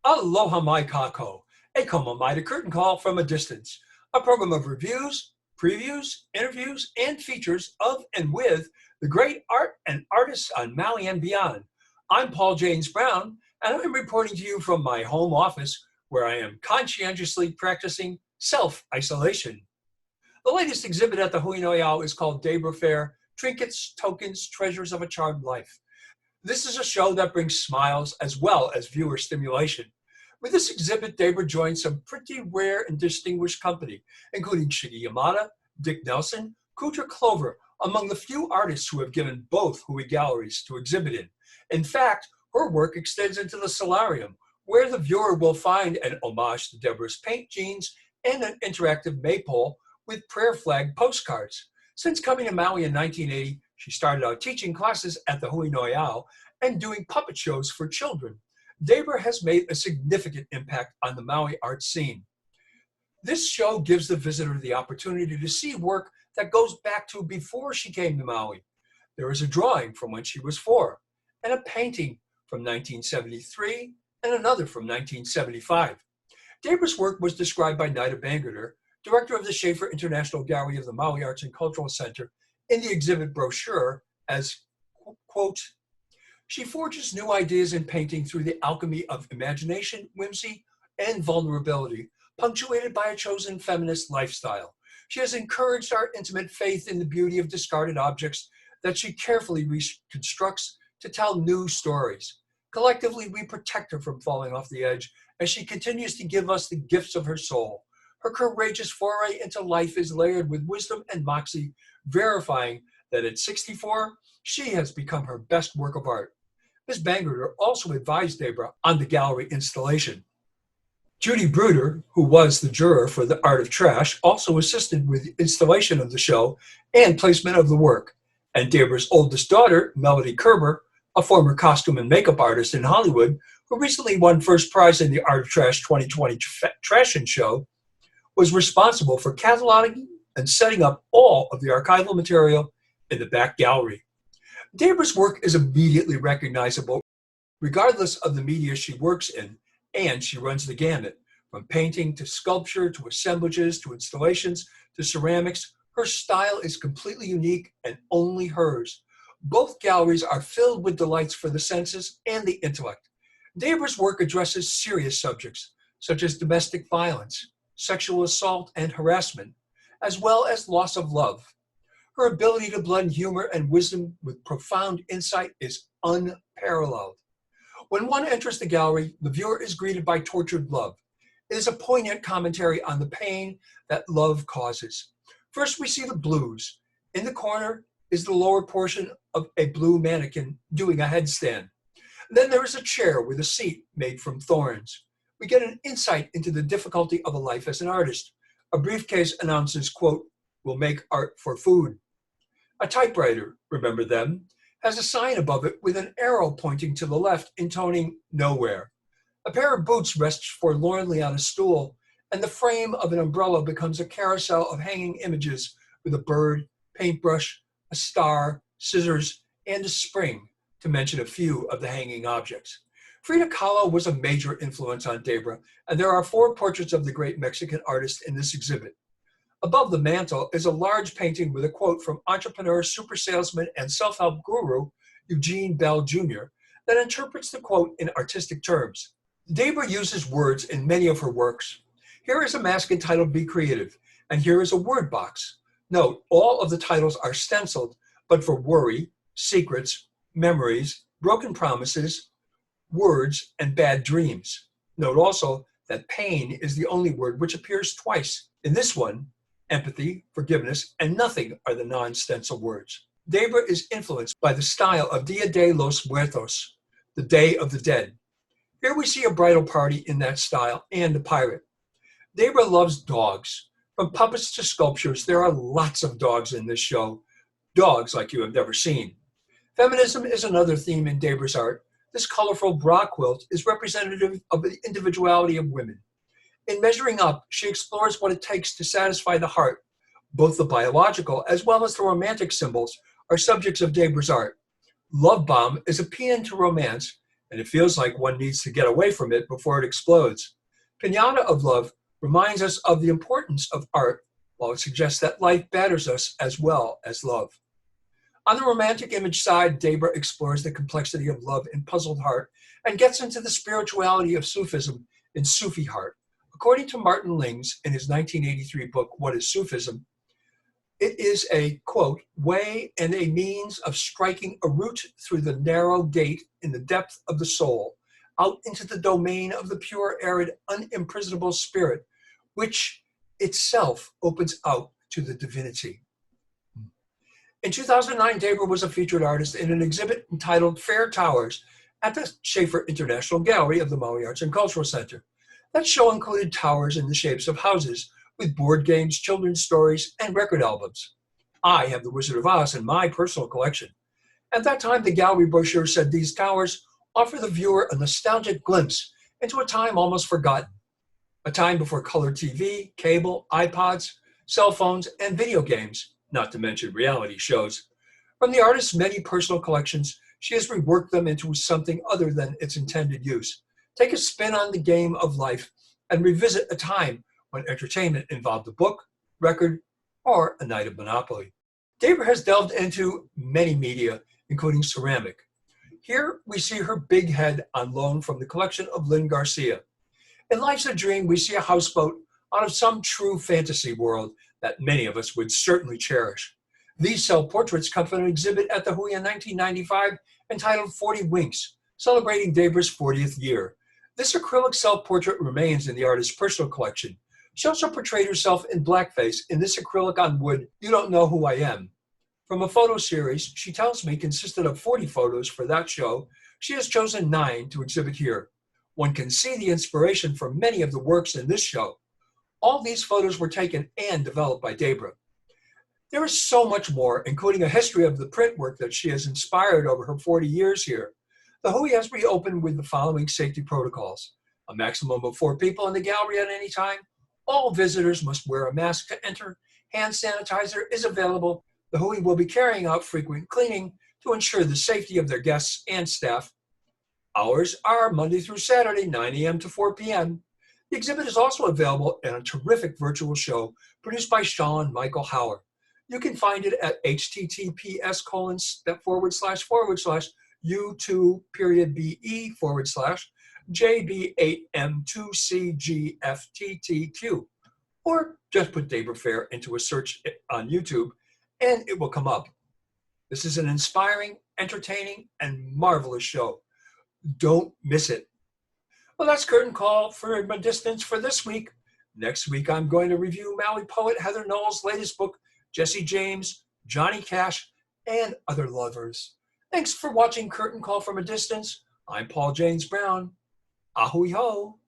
Aloha mai kako, a koma mai, the curtain call from a distance, a program of reviews, previews, interviews, and features of and with the great art and artists on Maui and beyond. I'm Paul James Brown, and I'm reporting to you from my home office where I am conscientiously practicing self-isolation. The latest exhibit at the Noʻeau is called Deybra Fair, Trinkets, Tokens, Treasures of a Charmed Life. This is a show that brings smiles as well as viewer stimulation. With this exhibit, Deybra joined some pretty rare and distinguished company, including Shiggy Yamada, Dick Nelson, Kudra Clover, among the few artists who have given both Hui galleries to exhibit in. In fact, her work extends into the solarium, where the viewer will find an homage to Debra's paint jeans and an interactive maypole with prayer flag postcards. Since coming to Maui in 1980, she started out teaching classes at the Hui Noʻeau and doing puppet shows for children. Deybra has made a significant impact on the Maui art scene. This show gives the visitor the opportunity to see work that goes back to before she came to Maui. There is a drawing from when she was 4, and a painting from 1973, and another from 1975. Debra's work was described by Nida Bangerter, director of the Schaefer International Gallery of the Maui Arts and Cultural Center, in the exhibit brochure as, quote, "She forges new ideas in painting through the alchemy of imagination, whimsy, and vulnerability, punctuated by a chosen feminist lifestyle. She has encouraged our intimate faith in the beauty of discarded objects that she carefully reconstructs to tell new stories. Collectively, we protect her from falling off the edge as she continues to give us the gifts of her soul. Her courageous foray into life is layered with wisdom and moxie, verifying that at 64, she has become her best work of art." Ms. Bangerter also advised Deybra on the gallery installation. Judy Bruder, who was the juror for The Art of Trash, also assisted with the installation of the show and placement of the work. And Debra's oldest daughter, Melody Kerber, a former costume and makeup artist in Hollywood, who recently won first prize in the Art of Trash 2020 Trashin' Show, was responsible for cataloging and setting up all of the archival material in the back gallery. Debra's work is immediately recognizable, regardless of the media she works in, and she runs the gamut, from painting to sculpture to assemblages to installations to ceramics. Her style is completely unique and only hers. Both galleries are filled with delights for the senses and the intellect. Debra's work addresses serious subjects, such as domestic violence, sexual assault and harassment, as well as loss of love. Her ability to blend humor and wisdom with profound insight is unparalleled. When one enters the gallery, the viewer is greeted by tortured love. It is a poignant commentary on the pain that love causes. First, we see the blues. In the corner is the lower portion of a blue mannequin doing a headstand. Then there is a chair with a seat made from thorns. We get an insight into the difficulty of a life as an artist. A briefcase announces, quote, "We'll make art for food." A typewriter, remember them, has a sign above it with an arrow pointing to the left, intoning "nowhere." A pair of boots rests forlornly on a stool, and the frame of an umbrella becomes a carousel of hanging images with a bird, paintbrush, a star, scissors, and a spring, to mention a few of the hanging objects. Frida Kahlo was a major influence on Deybra, and there are 4 portraits of the great Mexican artist in this exhibit. Above the mantle is a large painting with a quote from entrepreneur, super salesman, and self-help guru Eugene Bell Jr. that interprets the quote in artistic terms. Deybra uses words in many of her works. Here is a mask entitled "Be Creative," and here is a word box. Note, all of the titles are stenciled, but for worry, secrets, memories, broken promises, words, and bad dreams. Note also that pain is the only word which appears twice. In this one, empathy, forgiveness, and nothing are the non-stencil words. Deybra is influenced by the style of Dia de los Muertos, the Day of the Dead. Here we see a bridal party in that style and a pirate. Deybra loves dogs. From puppets to sculptures, there are lots of dogs in this show. Dogs like you have never seen. Feminism is another theme in Debra's art. This colorful bra quilt is representative of the individuality of women. In Measuring Up, she explores what it takes to satisfy the heart. Both the biological as well as the romantic symbols are subjects of Debra's art. Love Bomb is a paean to romance, and it feels like one needs to get away from it before it explodes. Pinata of Love reminds us of the importance of art, while it suggests that life batters us as well as love. On the romantic image side, Deybra explores the complexity of love in Puzzled Heart and gets into the spirituality of Sufism in Sufi Heart. According to Martin Lings in his 1983 book, What is Sufism? It is a, quote, way and a means of striking a route through the narrow gate in the depth of the soul, out into the domain of the pure, arid, unimprisonable spirit, which itself opens out to the divinity. In 2009, Deybra was a featured artist in an exhibit entitled Fair Towers at the Schaefer International Gallery of the Maui Arts and Cultural Center. That show included towers in the shapes of houses, with board games, children's stories, and record albums. I have The Wizard of Oz in my personal collection. At that time, the gallery brochure said these towers offer the viewer a nostalgic glimpse into a time almost forgotten, a time before color TV, cable, iPods, cell phones, and video games, not to mention reality shows. From the artist's many personal collections, she has reworked them into something other than its intended use. Take a spin on the game of life and revisit a time when entertainment involved a book, record, or a night of Monopoly. Deybra has delved into many media, including ceramic. Here we see her big head on loan from the collection of Lynn Garcia. In Life's a Dream, we see a houseboat out of some true fantasy world that many of us would certainly cherish. These self-portraits come from an exhibit at the Hui in 1995 entitled 40 Winks, celebrating Deybra's 40th year. This acrylic self-portrait remains in the artist's personal collection. She also portrayed herself in blackface in this acrylic on wood, You Don't Know Who I Am. From a photo series she tells me consisted of 40 photos for that show, she has chosen 9 to exhibit here. One can see the inspiration from many of the works in this show. All these photos were taken and developed by Deybra. There is so much more, including a history of the print work that she has inspired over her 40 years here. The Hui has reopened with the following safety protocols: a maximum of 4 people in the gallery at any time. All visitors must wear a mask to enter. Hand sanitizer is available. The Hui will be carrying out frequent cleaning to ensure the safety of their guests and staff. Hours are Monday through Saturday, 9 a.m. to 4 p.m. The exhibit is also available in a terrific virtual show produced by Sean Michael Hauer. You can find it at https://YouTube.be/JB8M2CGFTTQ, or just put Deybra Fair into a search on YouTube and it will come up. This is an inspiring, entertaining, and marvelous show. Don't miss it. Well, that's Curtain Call from a Distance for this week. Next week, I'm going to review Maui poet Heather Knowles' latest book, Jesse James, Johnny Cash, and Other Lovers. Thanks for watching Curtain Call from a Distance. I'm Paul James Brown. Ahui ho.